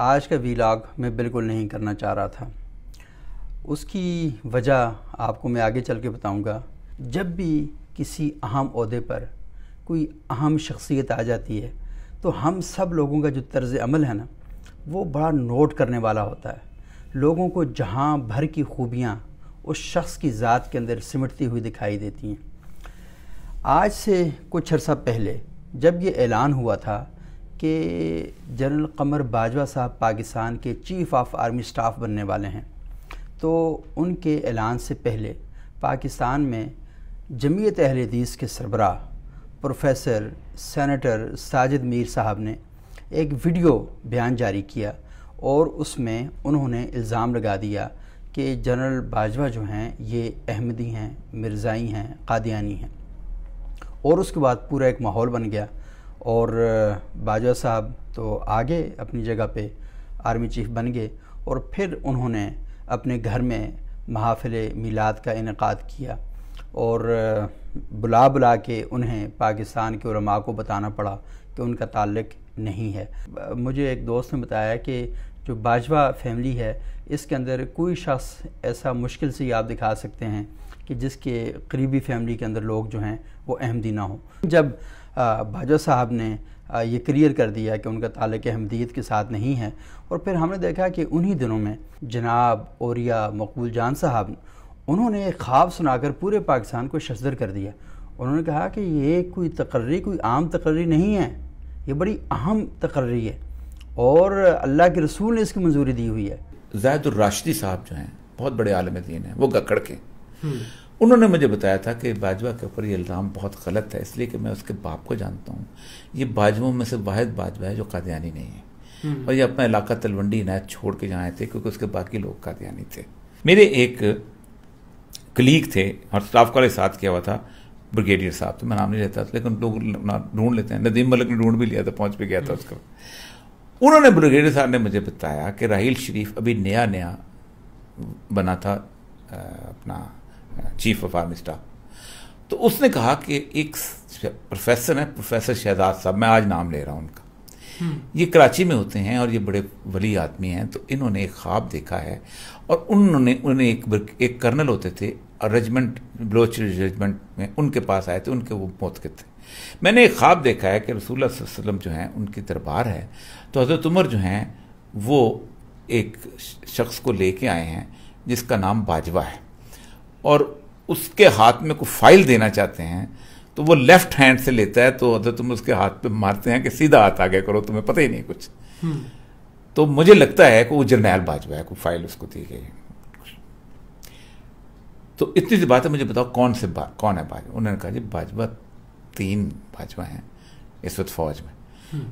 آج کا ویلاگ میں بالکل نہیں کرنا چاہ رہا تھا. اس کی وجہ آپ کو میں آگے چل کے بتاؤں گا. جب بھی کسی اہم عہدے پر کوئی اہم شخصیت آ جاتی ہے تو ہم سب لوگوں کا جو طرز عمل ہے نا وہ بڑا نوٹ کرنے والا ہوتا ہے. لوگوں کو جہاں بھر کی خوبیاں اس شخص کی ذات کے اندر سمٹتی ہوئی دکھائی دیتی ہیں. آج سے کچھ عرصہ پہلے جب یہ اعلان ہوا تھا کہ جنرل قمر باجوہ صاحب پاکستان کے چیف آف آرمی سٹاف بننے والے ہیں تو ان کے اعلان سے پہلے پاکستان میں جمعیت اہل حدیث کے سربراہ پروفیسر سینیٹر ساجد میر صاحب نے ایک ویڈیو بیان جاری کیا اور اس میں انہوں نے الزام لگا دیا کہ جنرل باجوہ جو ہیں یہ احمدی ہیں، مرزائی ہیں، قادیانی ہیں. اور اس کے بعد پورا ایک ماحول بن گیا اور باجوہ صاحب تو آگے اپنی جگہ پہ آرمی چیف بن گئے اور پھر انہوں نے اپنے گھر میں محافل میلاد کا انعقاد کیا اور بلا کے انہیں پاکستان کے علماء کو بتانا پڑا کہ ان کا تعلق نہیں ہے. مجھے ایک دوست نے بتایا کہ جو باجوہ فیملی ہے اس کے اندر کوئی شخص ایسا مشکل سے آپ دکھا سکتے ہیں کہ جس کے قریبی فیملی کے اندر لوگ جو ہیں وہ احمدی نہ ہوں. جب باجوہ صاحب نے یہ کلیئر کر دیا کہ ان کا تعلق احمدیت کے ساتھ نہیں ہے اور پھر ہم نے دیکھا کہ انہی دنوں میں جناب اوریہ مقبول جان صاحب انہوں نے ایک خواب سنا کر پورے پاکستان کو ششدر کر دیا. انہوں نے کہا کہ یہ کوئی تقرری کوئی عام تقرری نہیں ہے، یہ بڑی اہم تقرری ہے اور اللہ کے رسول نے اس کی منظوری دی ہوئی ہے. زاہد الراشدی صاحب جو ہیں بہت بڑے عالم دین ہیں، وہ گکڑ کے انہوں نے مجھے بتایا تھا کہ باجوہ کے اوپر یہ الزام بہت غلط ہے، اس لیے کہ میں اس کے باپ کو جانتا ہوں. یہ باجووں میں سے واحد باجوہ ہے جو قادیانی نہیں ہے اور یہ اپنا علاقہ تلونڈی عنایت چھوڑ کے جہاں آئے تھے کیونکہ اس کے باقی لوگ قادیانی تھے. میرے ایک کلیگ تھے اور سٹاف کالج ساتھ کیا ہوا تھا، بریگیڈیئر صاحب، تو میں نام نہیں لیتا لیکن لوگ ڈھونڈ لیتے ہیں. ندیم ملک نے ڈھونڈ بھی لیا تھا، پہنچ بھی گیا تھا اس کا. انہوں نے بریگیڈیئر صاحب نے مجھے بتایا کہ راحیل شریف ابھی نیا بنا تھا اپنا چیف آف آرمی سٹاف، تو اس نے کہا کہ ایک پروفیسر ہیں، پروفیسر شہزاد صاحب، میں آج نام لے رہا ہوں ان کا، یہ کراچی میں ہوتے ہیں اور یہ بڑے ولی آدمی ہیں. تو انہوں نے ایک خواب دیکھا ہے اور انہیں ایک کرنل ہوتے تھے ریجمنٹ بلوچ ریجمنٹ میں، ان کے پاس آئے تھے، ان کے وہ موتقد تھے. میں نے ایک خواب دیکھا ہے کہ رسول اللہ صلی اللہ علیہ وسلم جو ہیں ان کی دربار ہے تو حضرت عمر جو ہیں وہ ایک شخص کو لے کے آئے ہیں جس کا نام باجوہ ہے اور اس کے ہاتھ میں کوئی فائل دینا چاہتے ہیں تو وہ لیفٹ ہینڈ سے لیتا ہے تو حضرت عمر اس کے ہاتھ پہ مارتے ہیں کہ سیدھا ہاتھ آگے کرو، تمہیں پتہ ہی نہیں کچھ. تو مجھے لگتا ہے کہ وہ جرنیل باجوہ ہے، کوئی فائل اس کو دی گئی. تو اتنی سی بات ہے، مجھے بتاؤ کون ہے باجوہ؟ انہوں نے کہا جی باجوہ 3 باجوہ ہیں اس وقت فوج میں.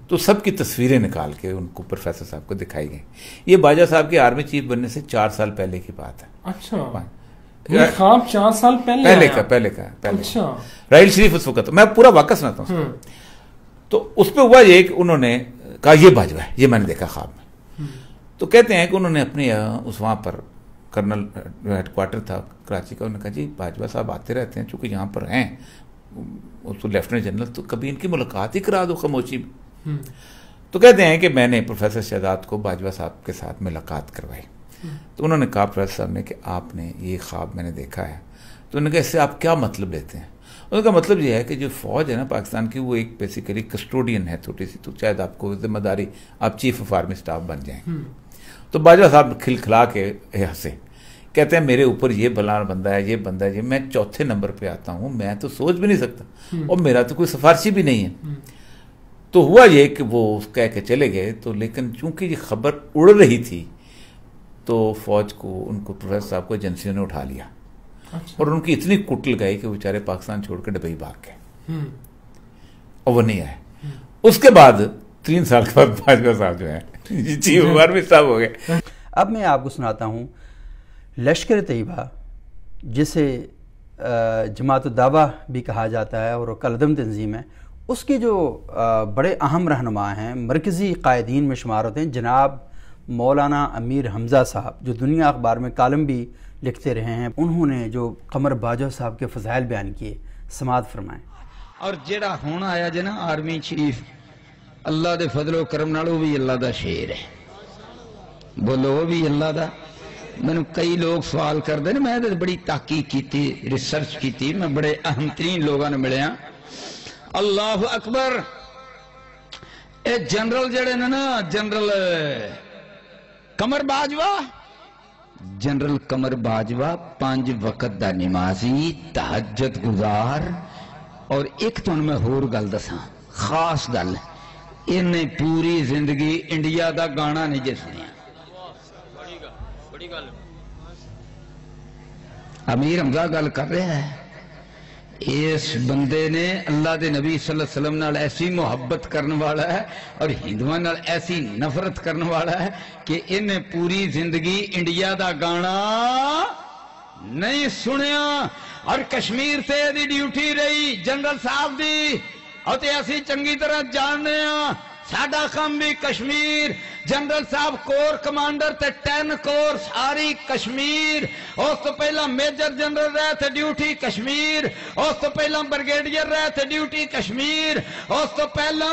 تو سب کی تصویریں نکال کے ان کو پروفیسر صاحب کو دکھائی گئی. یہ باجوہ صاحب کے آرمی چیف بننے سے 4 سال پہلے کی بات ہے. اچھا، یہ خواب 4 سال پہلے کا. اچھا، راحیل شریف اس وقت، میں پورا واقعہ سناتا ہوں. تو اس پہ ہوا یہ کہ انہوں نے کہا یہ باجوہ ہے، یہ میں نے دیکھا خواب میں. تو کہتے ہیں کہ انہوں نے اپنے اس وہاں پر کرنل ہیڈ کوارٹر تھا کراچی کا، انہوں نے کہا جی باجوہ صاحب آتے رہتے ہیں چونکہ یہاں پر ہیں اس کو لیفٹیننٹ جنرل، تو کبھی ان کی ملاقات ہی کرا دو خاموشی میں. تو کہتے ہیں کہ میں نے پروفیسر شہزاد کو باجوہ صاحب کے ساتھ ملاقات کروائی. تو انہوں نے کہا پروفیسر صاحب نے کہ آپ نے یہ خواب میں نے دیکھا ہے. تو انہوں نے کہا اس سے آپ کیا مطلب لیتے ہیں؟ ان کا مطلب یہ ہے کہ جو فوج ہے نا پاکستان کی، وہ ایک بیسیکلی کسٹوڈین ہے تھوڑی سی، تو شاید آپ کو ذمہ داری آپ چیف آف آرمی سٹاف بن جائیں. تو باجوہ صاحب کھلکھلا کے ہنسے، کہتے ہیں میرے اوپر یہ بلا بندہ ہے، یہ بندہ ہے، یہ میں 4تھے نمبر پہ آتا ہوں، میں تو سوچ بھی نہیں سکتا اور میرا تو کوئی سفارشی بھی نہیں ہے. تو ہوا یہ کہ وہ کہہ کے چلے گئے. تو لیکن چونکہ یہ خبر اڑ رہی تھی تو فوج کو ان کو پروفیسر صاحب کو ایجنسیوں نے اٹھا لیا اور ان کی اتنی کٹ لگائی کہ بیچارے پاکستان چھوڑ کے دبئی بھاگ گئے اور وہ نہیں آئے. اس کے بعد 3 سال کے بعد باجوہ صاحب جو ہیں چیف آف آرمی صاحب ہو گئے. اب میں آپ کو سناتا ہوں لشکر طیبہ، جسے جماعت الدعوہ بھی کہا جاتا ہے اور کالعدم تنظیم ہے، اس کے جو بڑے اہم رہنما ہیں، مرکزی قائدین میں شمار ہوتے ہیں جناب مولانا امیر حمزہ صاحب، جو دنیا اخبار میں کالم بھی لکھتے رہے ہیں. انہوں نے جو قمر باجوہ صاحب کے فضائل بیان کیے، سماعت فرمائیں. اور جڑا ہونا آیا جنا آرمی چیف، اللہ دے فضل و کرم نال وہ بھی اللہ دا شیر ہے. بولو بھی اللہ دا. میں کئی لوگ سوال کرتے ہیں، میں بڑی تحقیق کی، ریسرچ کی، میں بڑے اہم ترین لوگوں نے ملیا. اللہ اکبر. اے جنرل جڑے نا جنرل قمر باجوہ، جنرل قمر باجوہ 5 وقت دا نمازی، تہجد گزار، اور ایک تو میں ہور گل دساں خاص گل، انہیں پوری زندگی انڈیا دا گانا نہیں جے سنیا. امیر حمزہ گل کر رہا ہے، اس بندے نے اللہ دے نبی صلی اللہ علیہ وسلم نال ایسی محبت کرنے والا ہے اور ہندوؤں نال ایسی نفرت کرنے والا ہے کہ انہیں پوری زندگی انڈیا دا گانا نہیں سنیا. اور کشمیر تے دی ڈیوٹی رہی جنرل صاحب دی، اور تے اسی چنگی طرح جاننے ہیں ساڈا کام بھی کشمیر. جنرل صاحب کور کمانڈر تے 10 کور ساری کشمیر. اس تو پہلا میجر جنرل رہے تھے ڈیوٹی کشمیر. اس تو پہلا برگیڈیئر رہے تھے ڈیوٹی کشمیر. اس تو پہلا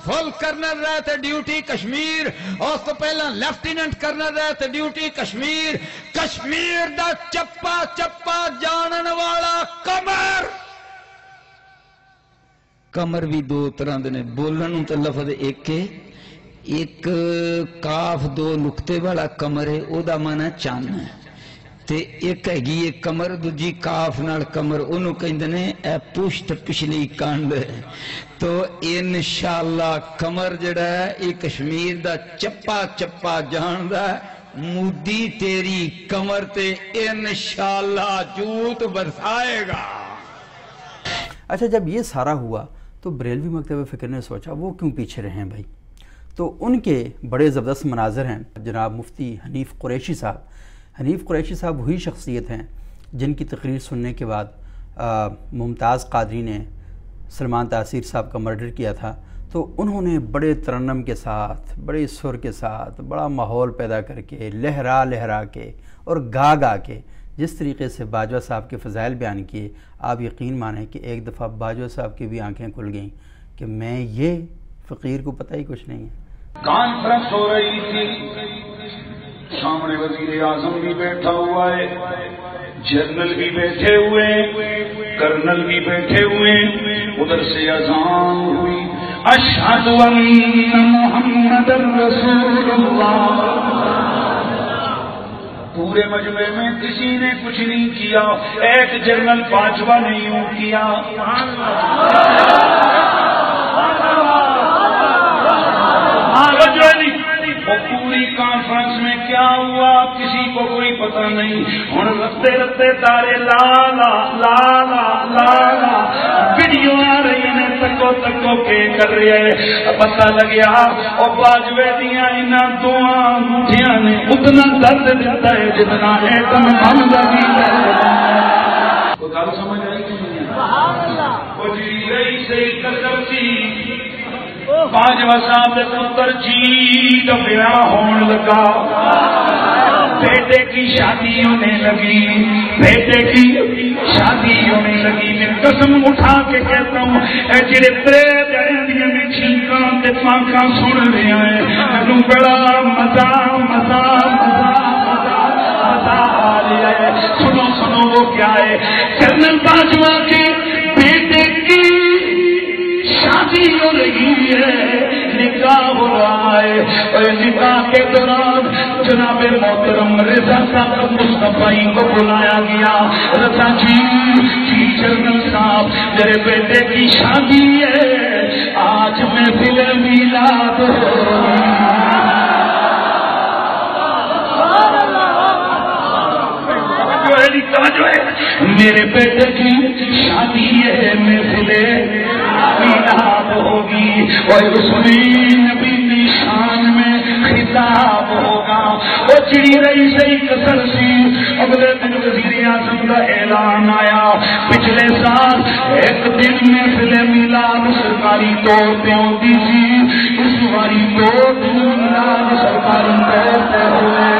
فل کرنل رہے تھے ڈیوٹی کشمیر. اس تو پہلا لیفٹیننٹ کرنل رہے تھے ڈیوٹی کشمیر. کشمیر دا چپا چپا جانن والا قمر. قمر بھی 2 طرح دے نے، بولن تے لفظ ایک کاف 2 نقطے والا قمر ہے، او دا معنی چاند ہے. تے ایک ہے یہ قمر دوجی کاف نال قمر، انہوں کہندے نے اے پشت پچھلی کانڈ. تو انشاءاللہ قمر جڑا ہے یہ کشمیر دا چپا چپا جاندا ہے. مودی تیری قمر تے انشاءاللہ جوت برسائے گا. اچھا، جب یہ سارا ہوا تو بریلوی مکتب فکر نے سوچا وہ کیوں پیچھے رہے ہیں بھائی. تو ان کے بڑے زبردست مناظر ہیں جناب مفتی حنیف قریشی صاحب. حنیف قریشی صاحب وہی شخصیت ہیں جن کی تقریر سننے کے بعد ممتاز قادری نے سلمان تاثیر صاحب کا مرڈر کیا تھا. تو انہوں نے بڑے ترنم کے ساتھ، بڑے سر کے ساتھ، بڑا ماحول پیدا کر کے، لہرا لہرا کے اور گا گا کے جس طریقے سے باجوہ صاحب کے فضائل بیان کیے، آپ یقین مانیں کہ ایک دفعہ باجوہ صاحب کی بھی آنکھیں کھل گئیں کہ میں یہ فقیر کو پتہ ہی کچھ نہیں ہے. کانفرنس ہو رہی تھی، سامنے وزیر اعظم بھی بیٹھا ہوا ہے، جنرل بھی بیٹھے ہوئے، کرنل بھی بیٹھے ہوئے. ادھر سے اذان ہوئی، اشہد ان محمد رسول اللہ. پورے مجمع میں کسی نے کچھ نہیں کیا، ایک جنرل باجوہ نے یوں کیا. پوری کانفرنس میں کیا ہوا کسی کو کوئی پتہ نہیں. ہوں رستے رستے تارے لا لا لا لا لا لا ویڈیو آ رہی نے، تکو تکو کے کر رہے. پتہ لگیا اور باجوے دیا ان 2 انگوٹھیاں نے اتنا درد دیتا ہے جتنا ہے تم ہم لگی. وہ گل سمجھ آئی کہ نہیں؟ وہ جی رہی سے کرتی باجوہ صاحب کے پتر جی کا بیاہ ہون لگا، بیٹے کی شادی ہونے لگی، بیٹے کی شادی ہونے لگی. میں قسم اٹھا کے کہتا ہوں اے جڑے 3 جڑیاں میں چھینکاں تے پاکاں سن رہے ہیں، مینوں بڑا مزہ مزہ مزہ مزہ مزہ آ رہا ہے. سنو سنو وہ کیا ہے، کرنل باجوہ کے بیٹے کی شادی ہو رہی ہے، نکاح ہو رہا ہے. اور نکاح کے دوران جناب محترم رضا صاحب مصطفی کو بلایا گیا. رضا جی جنرل صاحب میرے بیٹے کی شادی ہے، آج محفل میلاد میرے بیٹے کی شادی ہے، محفل میلاد ہوگی اور رسولی نبی نشان میں خطاب ہوگا. وہ چڑی رہی صحیح کسر سی. اگلے دن وزیر اعظم کا اعلان آیا، پچھلے سال ایک دن محفل میلاد سرکاری طور پہ ہوتی تھی، اس باری 2 دن میلاد سرکاری طور پہ ہوئے.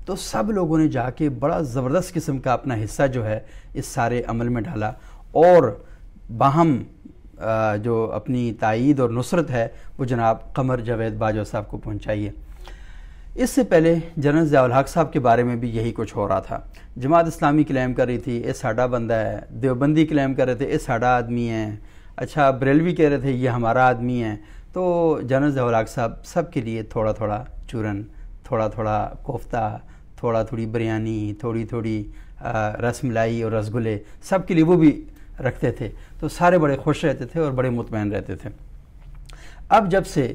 تو سب لوگوں نے جا کے بڑا زبردست قسم کا اپنا حصہ جو ہے اس سارے عمل میں ڈالا اور باہم جو اپنی تائید اور نصرت ہے وہ جناب قمر جاوید باجوہ صاحب کو پہنچائیے. اس سے پہلے جنرل ضیاء الحق صاحب کے بارے میں بھی یہی کچھ ہو رہا تھا. جماعت اسلامی کلیم کر رہی تھی یہ ساڈا بندہ ہے، دیوبندی کلیم کر رہے تھے یہ ساڈا آدمی ہے، اچھا بریلوی کہہ رہے تھے یہ ہمارا آدمی ہے. تو جنرل ضیاء الحق صاحب سب کے لیے تھوڑا تھوڑا چورن، تھوڑا تھوڑا کوفتہ، تھوڑا تھوڑی بریانی، تھوڑی تھوڑی رس ملائی اور رس گلے سب کے لیے وہ بھی رکھتے تھے. تو سارے بڑے خوش رہتے تھے اور بڑے مطمئن رہتے تھے. اب جب سے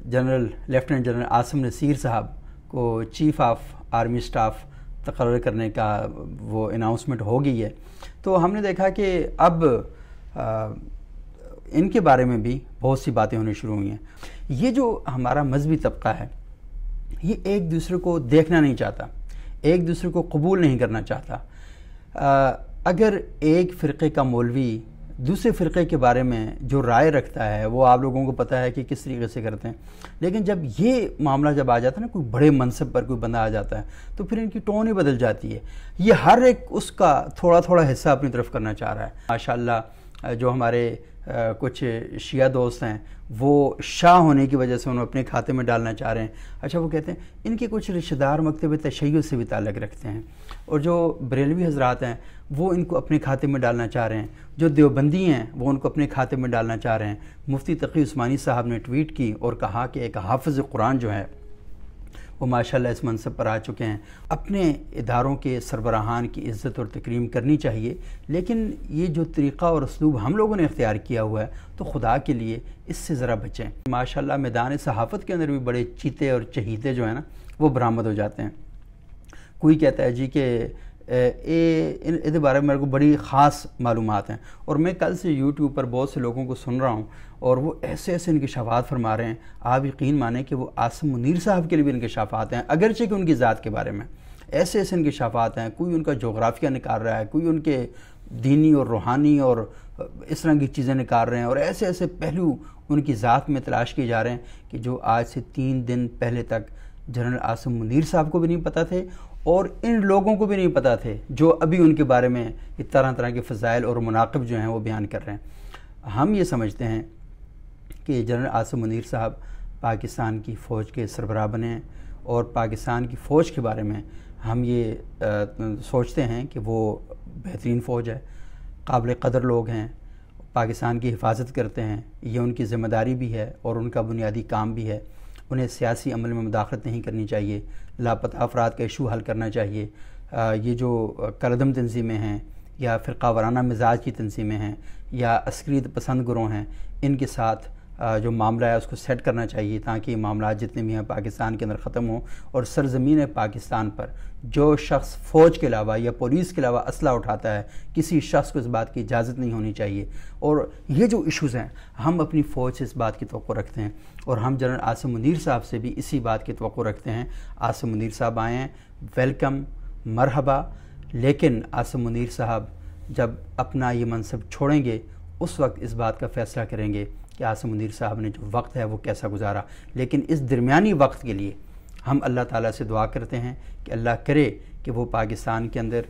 لیفٹیننٹ جنرل عاصم نصیر صاحب کو چیف آف آرمی سٹاف تقرر کرنے کا وہ اناؤنسمنٹ ہو گئی ہے، تو ہم نے دیکھا کہ اب ان کے بارے میں بھی بہت سی باتیں ہونی شروع ہوئی ہیں. یہ جو ہمارا مذہبی طبقہ ہے یہ ایک دوسرے کو دیکھنا نہیں چاہتا، ایک دوسرے کو قبول نہیں کرنا چاہتا. اگر ایک فرقے کا مولوی دوسرے فرقے کے بارے میں جو رائے رکھتا ہے وہ آپ لوگوں کو پتہ ہے کہ کس طریقے سے کرتے ہیں، لیکن جب یہ معاملہ جب آ جاتا ہے نا، کوئی بڑے منصب پر کوئی بندہ آ جاتا ہے تو پھر ان کی ٹون ہی بدل جاتی ہے. یہ ہر ایک اس کا تھوڑا تھوڑا حصہ اپنی طرف کرنا چاہ رہا ہے. ماشاءاللہ جو ہمارے کچھ شیعہ دوست ہیں وہ شاہ ہونے کی وجہ سے انہوں اپنے کھاتے میں ڈالنا چاہ رہے ہیں. اچھا وہ کہتے ہیں ان کے کچھ رشتہ دار مکتب تشیع سے بھی تعلق رکھتے ہیں، اور جو بریلوی حضرات ہیں وہ ان کو اپنے کھاتے میں ڈالنا چاہ رہے ہیں، جو دیوبندی ہیں وہ ان کو اپنے کھاتے میں ڈالنا چاہ رہے ہیں. مفتی تقی عثمانی صاحب نے ٹویٹ کی اور کہا کہ ایک حافظ قرآن جو ہے وہ ماشاءاللہ اس منصب پر آ چکے ہیں. اپنے اداروں کے سربراہان کی عزت اور تکریم کرنی چاہیے، لیکن یہ جو طریقہ اور اسلوب ہم لوگوں نے اختیار کیا ہوا ہے تو خدا کے لیے اس سے ذرا بچیں. ماشاءاللہ میدان صحافت کے اندر بھی بڑے چیتے اور چہیتے جو ہیں نا وہ برآمد ہو جاتے ہیں. کوئی کہتا ہے جی کہ اس بارے میں میرے کو بڑی خاص معلومات ہیں، اور میں کل سے یوٹیوب پر بہت سے لوگوں کو سن رہا ہوں اور وہ ایسے ایسے انکشافات فرما رہے ہیں، آپ یقین مانیں کہ وہ عاصم منیر صاحب کے لیے بھی انکشافات ہیں، اگرچہ کہ ان کی ذات کے بارے میں ایسے ایسے انکشافات ہیں. کوئی ان کا جغرافیہ نکال رہا ہے، کوئی ان کے دینی اور روحانی اور اس طرح کی چیزیں نکال رہے ہیں، اور ایسے ایسے پہلو ان کی ذات میں تلاش کیے جا رہے ہیں کہ جو آج سے 3 دن پہلے تک جنرل عاصم منیر صاحب کو بھی نہیں پتہ تھے اور ان لوگوں کو بھی نہیں پتہ تھے جو ابھی ان کے بارے میں طرح طرح کے فضائل اور مناقب جو ہیں وہ بیان کر رہے ہیں. ہم یہ سمجھتے ہیں کہ جنرل عاصم منیر صاحب پاکستان کی فوج کے سربراہ بنے، اور پاکستان کی فوج کے بارے میں ہم یہ سوچتے ہیں کہ وہ بہترین فوج ہے، قابل قدر لوگ ہیں، پاکستان کی حفاظت کرتے ہیں. یہ ان کی ذمہ داری بھی ہے اور ان کا بنیادی کام بھی ہے. انہیں سیاسی عمل میں مداخلت نہیں کرنی چاہیے، لاپتہ افراد کا ایشو حل کرنا چاہیے. یہ جو کالعدم تنظیمیں ہیں یا فرقہ وارانہ مزاج کی تنظیمیں ہیں یا عسکریت پسند گروہ ہیں، ان کے ساتھ جو معاملہ ہے اس کو سیٹ کرنا چاہیے تاکہ یہ معاملات جتنے بھی ہیں پاکستان کے اندر ختم ہوں. اور سرزمین پاکستان پر جو شخص فوج کے علاوہ یا پولیس کے علاوہ اسلحہ اٹھاتا ہے کسی شخص کو اس بات کی اجازت نہیں ہونی چاہیے. اور یہ جو ایشوز ہیں ہم اپنی فوج سے اس بات کی توقع رکھتے ہیں، اور ہم جنرل عاصم منیر صاحب سے بھی اسی بات کی توقع رکھتے ہیں. عاصم منیر صاحب آئے ہیں، ویلکم، مرحبا. لیکن عاصم منیر صاحب جب اپنا یہ منصب چھوڑیں گے اس وقت اس بات کا فیصلہ کریں گے کہ عاصم منیر صاحب نے جو وقت ہے وہ کیسا گزارا. لیکن اس درمیانی وقت کے لیے ہم اللہ تعالیٰ سے دعا کرتے ہیں کہ اللہ کرے کہ وہ پاکستان کے اندر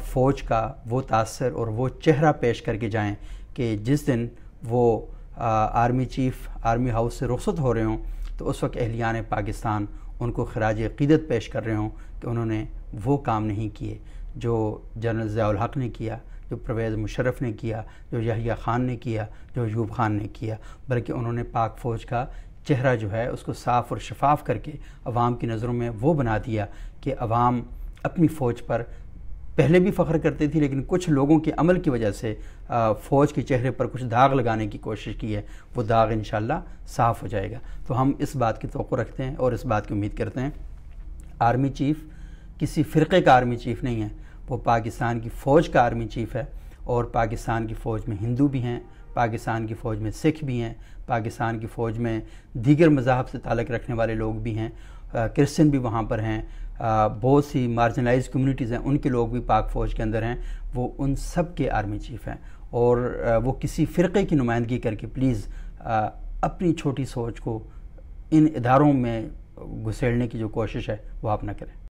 فوج کا وہ تاثر اور وہ چہرہ پیش کر کے جائیں کہ جس دن وہ آرمی چیف آرمی ہاؤس سے رخصت ہو رہے ہوں تو اس وقت اہلیان پاکستان ان کو خراج عقیدت پیش کر رہے ہوں کہ انہوں نے وہ کام نہیں کیے جو جنرل ضیاء الحق نے کیا، جو پرویز مشرف نے کیا، جو یحییٰ خان نے کیا، جو ایوب خان نے کیا، بلکہ انہوں نے پاک فوج کا چہرہ جو ہے اس کو صاف اور شفاف کر کے عوام کی نظروں میں وہ بنا دیا کہ عوام اپنی فوج پر پہلے بھی فخر کرتی تھی، لیکن کچھ لوگوں کے عمل کی وجہ سے فوج کے چہرے پر کچھ داغ لگانے کی کوشش کی ہے، وہ داغ انشاءاللہ صاف ہو جائے گا. تو ہم اس بات کی توقع رکھتے ہیں اور اس بات کی امید کرتے ہیں. آرمی چیف کسی فرقے کا آرمی چیف نہیں ہے، وہ پاکستان کی فوج کا آرمی چیف ہے. اور پاکستان کی فوج میں ہندو بھی ہیں، پاکستان کی فوج میں سکھ بھی ہیں، پاکستان کی فوج میں دیگر مذاہب سے تعلق رکھنے والے لوگ بھی ہیں، کرسچن بھی وہاں پر ہیں، بہت سی مارجنلائز کمیونٹیز ہیں ان کے لوگ بھی پاک فوج کے اندر ہیں. وہ ان سب کے آرمی چیف ہیں، اور وہ کسی فرقے کی نمائندگی کر کے پلیز اپنی چھوٹی سوچ کو ان اداروں میں گھسیڑنے کی جو کوشش ہے وہ آپ نہ کریں.